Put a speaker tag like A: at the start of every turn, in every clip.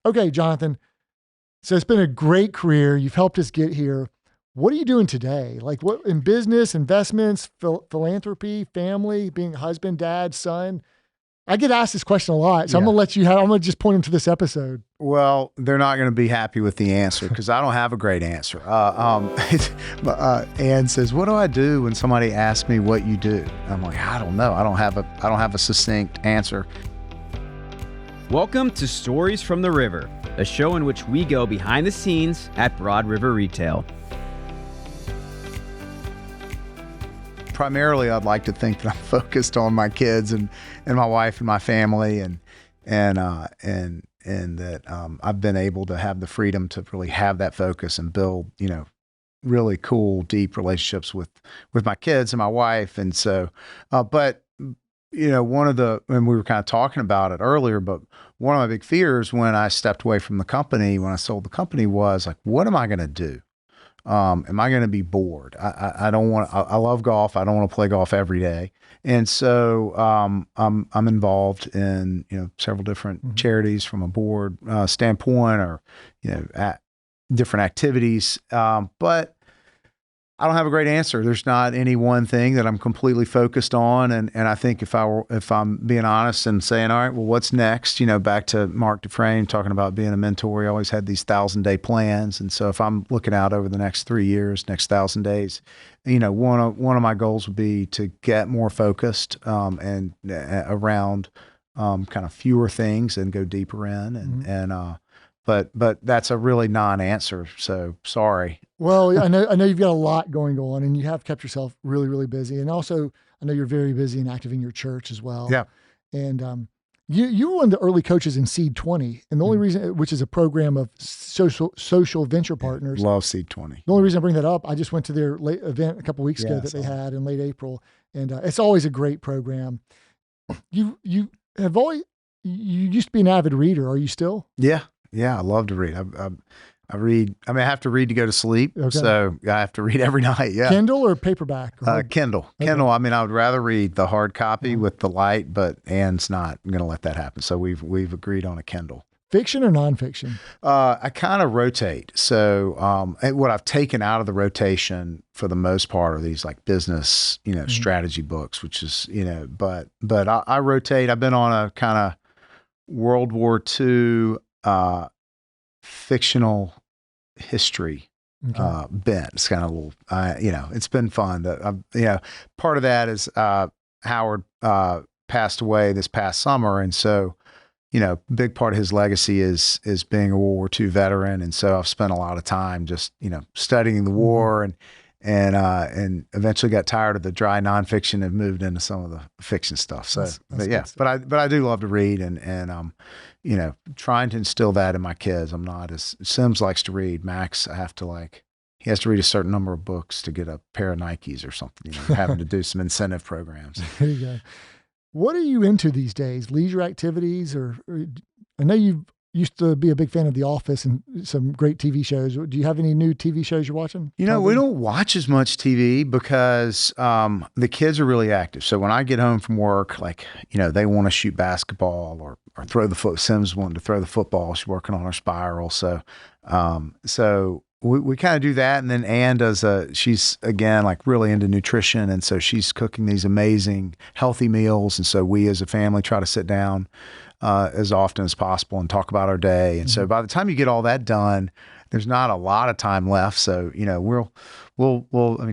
A: Okay, Jonathan. So it's been a great career. You've helped us get here. What are you doing today? Like what in business, investments, philanthropy, family, being husband, dad, son? I get asked this question a lot. So I'm
B: Yeah.
A: going to let you I'm going to just point them to this episode.
B: Well, they're not going to be happy with the answer because I don't have a great answer. Ann says, "What do I do when somebody asks me what you do?" I'm like, I don't know. I don't have a succinct answer.
C: Welcome to Stories from the River, a show in which we go behind the scenes at Broad River Retail.
B: Primarily, I'd like to think that I'm focused on my kids and my wife and my family and that I've been able to have the freedom to really have that focus and build, really cool, deep relationships with my kids and my wife. And so, but and we were kind of talking about it earlier, but one of my big fears when I stepped away from the company, when I sold the company, was like, what am I going to do? Am I going to be bored? I don't want. I love golf. I don't want to play golf every day, and so I'm involved in several different charities from a board standpoint, or at different activities. But I don't have a great answer. There's not any one thing that I'm completely focused on, and I think if I'm being honest and saying, all right, well, what's next? Back to Mark Dufresne talking about being a mentor. He always had these 1,000-day plans, and so if I'm looking out over the next 3 years, next 1,000 days, one of my goals would be to get more focused and around kind of fewer things and go deeper in, but that's a really non-answer. So sorry.
A: Well, I know you've got a lot going on and you have kept yourself really, really busy. And also I know you're very busy and active in your church as well.
B: Yeah.
A: And you were one of the early coaches in Seed 20. And the only reason, which is a program of social venture partners.
B: Love Seed 20.
A: The only reason I bring that up, I just went to their late event a couple of weeks ago that they had in late April. And it's always a great program. You used to be an avid reader. Are you still?
B: Yeah. Yeah. I love to read. I read. I have to read to go to sleep. Okay. So I have to read every night. Yeah.
A: Kindle or paperback?
B: Kindle. Okay. Kindle. I would rather read the hard copy with the light, but Ann's not going to let that happen. So we've agreed on a Kindle.
A: Fiction or nonfiction?
B: I kind of rotate. So what I've taken out of the rotation for the most part are these like business, strategy books, which is, but I rotate. I've been on a kind of World War II fictional history bent. It's kind of a little, it's been fun. Part of that is Howard passed away this past summer, and so big part of his legacy is being a World War II veteran, and so I've spent a lot of time just studying the war and eventually got tired of the dry nonfiction and moved into some of the fiction stuff. So, but I do love to read and trying to instill that in my kids. I'm not as Sims likes to read. Max, he has to read a certain number of books to get a pair of Nikes or something, having to do some incentive programs.
A: There you go. What are you into these days? Leisure activities or I know you used to be a big fan of The Office and some great TV shows. Do you have any new TV shows you're watching?
B: We don't watch as much TV because the kids are really active. So when I get home from work, they want to shoot basketball or throw the foot. Sims wanted to throw the football. She's working on her spiral. So we kind of do that. And then Ann does she's again, really into nutrition. And so she's cooking these amazing healthy meals. And so we as a family try to sit down as often as possible and talk about our day. And so by the time you get all that done, there's not a lot of time left. So, we'll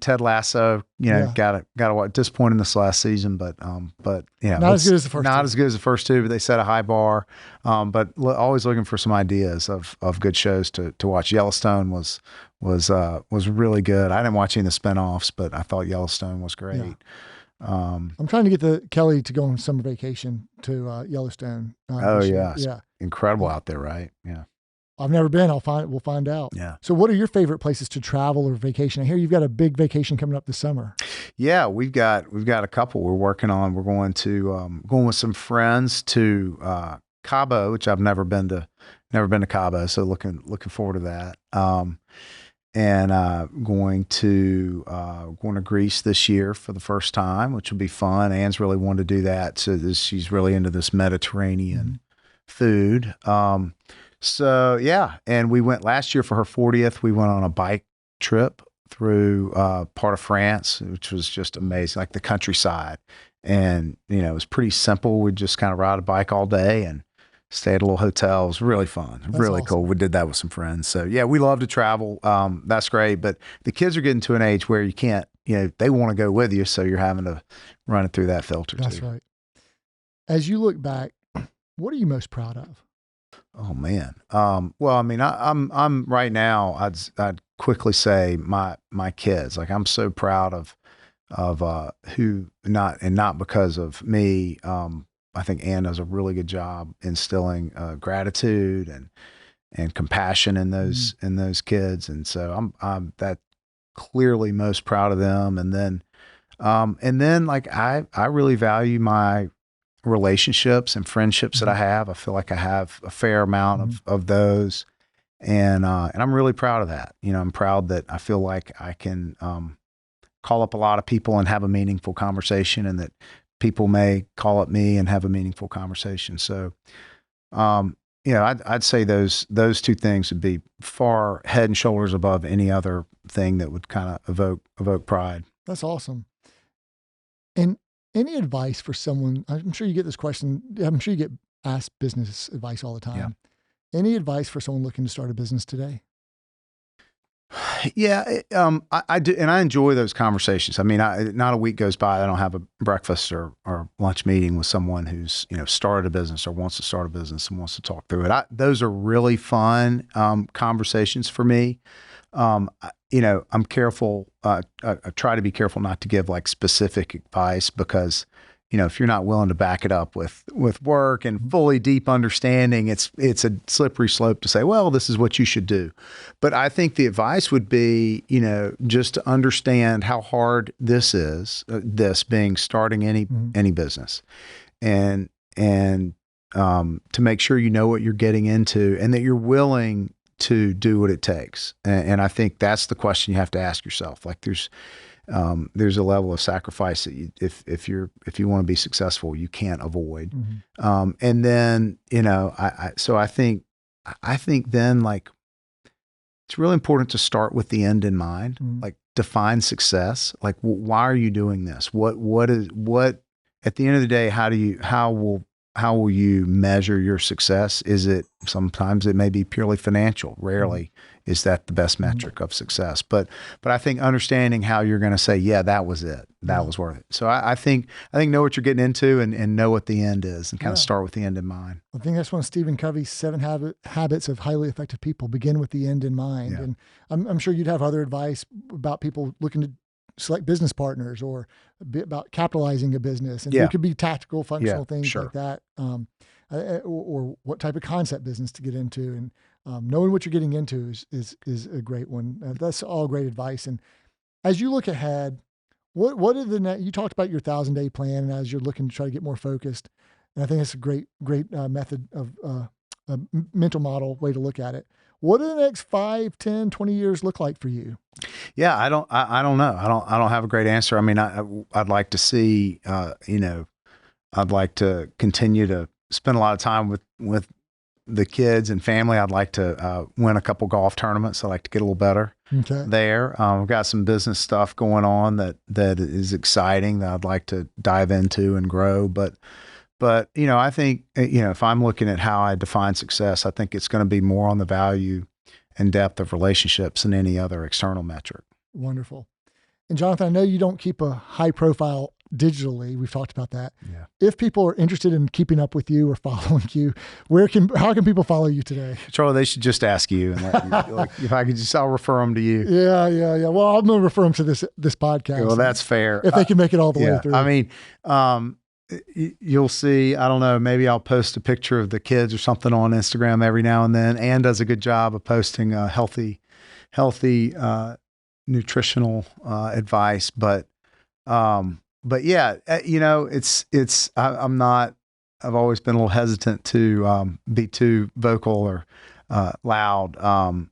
B: Ted Lasso, got to watch, disappointing this last season, but not
A: as good as the first
B: not
A: two.
B: as good as the first two, but they set a high bar. But always looking for some ideas of good shows to watch. Yellowstone was really good. I didn't watch any of the spinoffs, but I thought Yellowstone was great.
A: Yeah. I'm trying to get Kelly to go on summer vacation to Yellowstone.
B: Yeah. Incredible out there, right? Yeah.
A: I've never been. We'll find out.
B: Yeah.
A: So what are your favorite places to travel or vacation? I hear you've got a big vacation coming up this summer.
B: Yeah, we've got a couple we're working on. We're going with some friends to Cabo, which I've never been to Cabo. So looking forward to that. And going to Greece this year for the first time, which will be fun. Ann's really wanted to do that. So she's really into this Mediterranean food. So yeah, and we went last year for her 40th. We went on a bike trip through part of France, which was just amazing, like the countryside. And it was pretty simple. We just kind of ride a bike all day and stay at a little hotel. It was really fun,
A: That's
B: really
A: awesome.
B: cool. We did that with some friends. So yeah, we love to travel. That's great. But the kids are getting to an age where you can't, they want to go with you, so you're having to run it through that filter
A: That's
B: too.
A: right. As you look back, what are you most proud of?
B: Oh man. Well, I mean, I'm right now. I'd quickly say my kids. Like I'm so proud of who not because of me. I think Ann does a really good job instilling gratitude and compassion in those kids, and so I'm that clearly most proud of them. And then like I really value my relationships and friendships that I have. I feel like I have a fair amount of those. And I'm really proud of that. I'm proud that I feel like I can call up a lot of people and have a meaningful conversation, and that people may call up me and have a meaningful conversation. So, I'd say those two things would be far head and shoulders above any other thing that would kind of evoke pride.
A: That's awesome. And any advice for someone? I'm sure you get this question. I'm sure you get asked business advice all the time.
B: Yeah.
A: Any advice for someone looking to start a business today?
B: Yeah, I do, and I enjoy those conversations. I mean, not a week goes by that I don't have a breakfast or lunch meeting with someone who's started a business or wants to start a business and wants to talk through it. Those are really fun conversations for me. I'm careful. I try to be careful not to give like specific advice, because if you're not willing to back it up with work and fully deep understanding, it's a slippery slope to say, well, this is what you should do. But I think the advice would be, just to understand how hard this is, this being starting any business, and to make sure you know what you're getting into and that you're willing to do what it takes. And I think that's the question you have to ask yourself. Like there's a level of sacrifice that if you want to be successful, you can't avoid. And then, I think then, like, it's really important to start with the end in mind, like define success. Like, why are you doing this? What at the end of the day, how will you measure your success? Is it, sometimes it may be purely financial. Rarely is that the best metric of success. But I think understanding how you're going to say, yeah, that was it. That was worth it. So I think know what you're getting into and know what the end is, and kind of start with the end in mind.
A: I think that's one of Stephen Covey's 7 habits of highly effective people. Begin with the end in mind.
B: Yeah.
A: And I'm sure you'd have other advice about people looking to select business partners, or about capitalizing a business. And it could be tactical, functional things like that. Or what type of concept business to get into. And knowing what you're getting into is a great one. That's all great advice. And as you look ahead, what are you talked about your 1,000-day plan, and as you're looking to try to get more focused, and I think that's a great method of a mental model way to look at it. What do the next 5, 10, 20 years look like for you?
B: Yeah, I don't know. I don't have a great answer. I mean, I'd like to see, I'd like to continue to spend a lot of time with the kids and family. I'd like to win a couple golf tournaments. I'd like to get a little better there. We've got some business stuff going on that is exciting that I'd like to dive into and grow. But I think, if I'm looking at how I define success, I think it's going to be more on the value and depth of relationships than any other external metric.
A: Wonderful. And Jonathan, I know you don't keep a high profile digitally. We've talked about that.
B: Yeah.
A: If people are interested in keeping up with you or following you, how can people follow you today?
B: Charlie, they should just ask you, and let you, like, if I could I'll refer them to you.
A: Yeah. Well, I'm going to refer them to this podcast.
B: Well, that's fair.
A: If they can make it all the way through.
B: I mean, you'll see, I don't know, maybe I'll post a picture of the kids or something on Instagram every now and then. Ann does a good job of posting healthy nutritional advice, but yeah, I've always been a little hesitant to be too vocal or loud.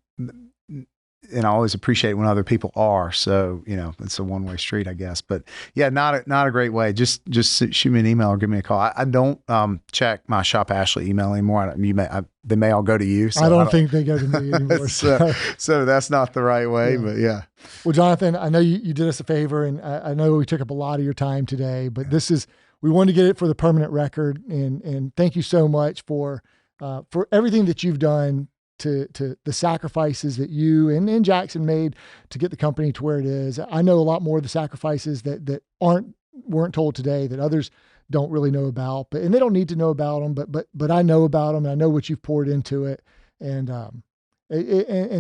B: and I always appreciate when other people are. So, it's a one-way street, I guess. But yeah, not a great way. Just shoot me an email or give me a call. I don't check my Shop Ashley email anymore. They may all go to you. So
A: I don't think they go to me anymore.
B: so that's not the right way, but yeah.
A: Well, Jonathan, I know you did us a favor, and I know we took up a lot of your time today, but we wanted to get it for the permanent record. And thank you so much for everything that you've done, to the sacrifices that you and Jackson made to get the company to where it is. I know a lot more of the sacrifices that weren't told today, that others don't really know about, and they don't need to know about them, but I know about them, and I know what you've poured into it. And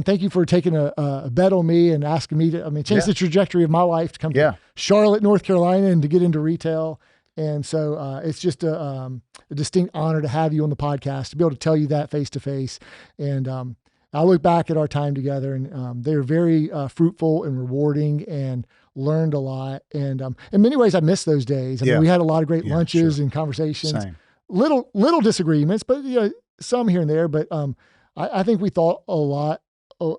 A: thank you for taking a bet on me and asking me to, change the trajectory of my life to come to Charlotte, North Carolina, and to get into retail. And so it's just a distinct honor to have you on the podcast, to be able to tell you that face to face. And I look back at our time together, and they were very fruitful and rewarding, and learned a lot. And in many ways, I miss those days. I mean, we had a lot of great lunches and conversations.
B: Same.
A: Little disagreements, but some here and there. But I think we thought a lot.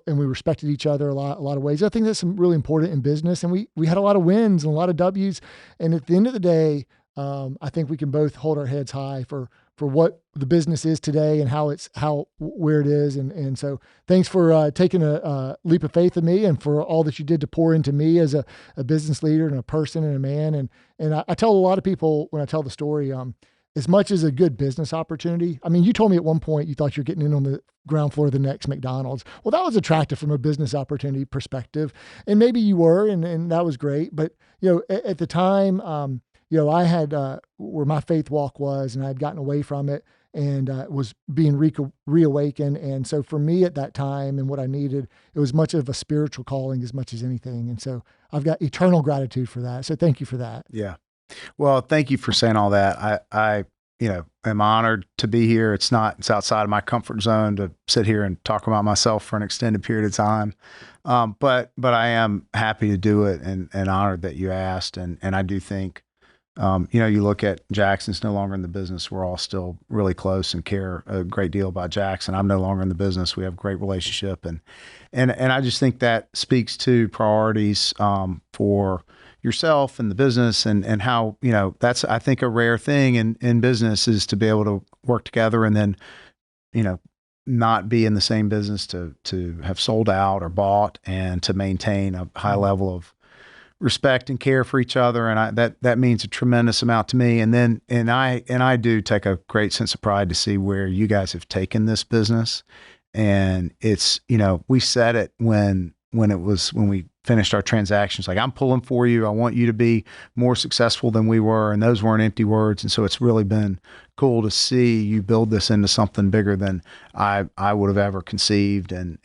A: And we respected each other a lot of ways. I think that's really important in business. And we had a lot of wins and a lot of W's. And at the end of the day, I think we can both hold our heads high for what the business is today and where it is. And so thanks for taking a leap of faith in me, and for all that you did to pour into me as a business leader and a person and a man. And I tell a lot of people when I tell the story, as much as a good business opportunity. I mean, you told me at one point you thought you're getting in on the ground floor of the next McDonald's. Well, that was attractive from a business opportunity perspective. And maybe you were, and that was great. But, at the time, I had where my faith walk was, and I had gotten away from it, and was being reawakened. And so for me at that time, and what I needed, it was much of a spiritual calling as much as anything. And so I've got eternal gratitude for that. So thank you for that.
B: Yeah. Well, thank you for saying all that. I am honored to be here. It's outside of my comfort zone to sit here and talk about myself for an extended period of time. But I am happy to do it, and honored that you asked. And I do think, you look at Jackson's no longer in the business. We're all still really close and care a great deal about Jackson. I'm no longer in the business. We have a great relationship. And I just think that speaks to priorities, for yourself and the business, and how, that's, I think, a rare thing in business, is to be able to work together and then, not be in the same business, to have sold out or bought, and to maintain a high level of respect and care for each other. And that means a tremendous amount to me. And I do take a great sense of pride to see where you guys have taken this business. And it's, we said it when we finished our transactions, like, I'm pulling for you. I want you to be more successful than we were. And those weren't empty words. And so it's really been cool to see you build this into something bigger than I would have ever conceived. And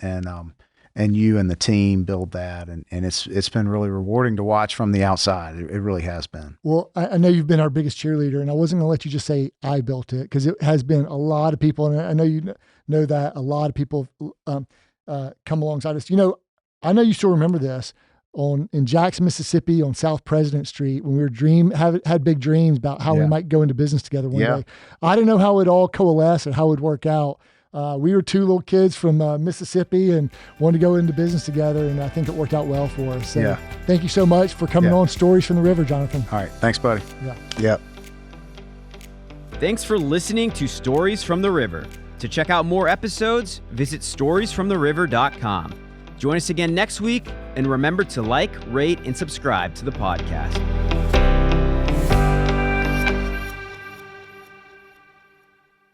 B: you and the team build that. And it's been really rewarding to watch from the outside. It really has been. Well,
A: I know you've been our biggest cheerleader, and I wasn't going to let you just say I built it, because it has been a lot of people. And I know you know that a lot of people come alongside us. I know you still remember this, in Jackson, Mississippi, on South President Street, when we were had big dreams about how we might go into business together one day. I didn't know how it all coalesced and how it would work out. We were two little kids from Mississippi and wanted to go into business together, and I think it worked out well for us. So thank you so much for coming on Stories from the River, Jonathan.
B: All right. Thanks, buddy.
A: Yeah.
B: Yep.
C: Thanks for listening to Stories from the River. To check out more episodes, visit storiesfromtheriver.com. Join us again next week, and remember to like, rate, and subscribe to the podcast.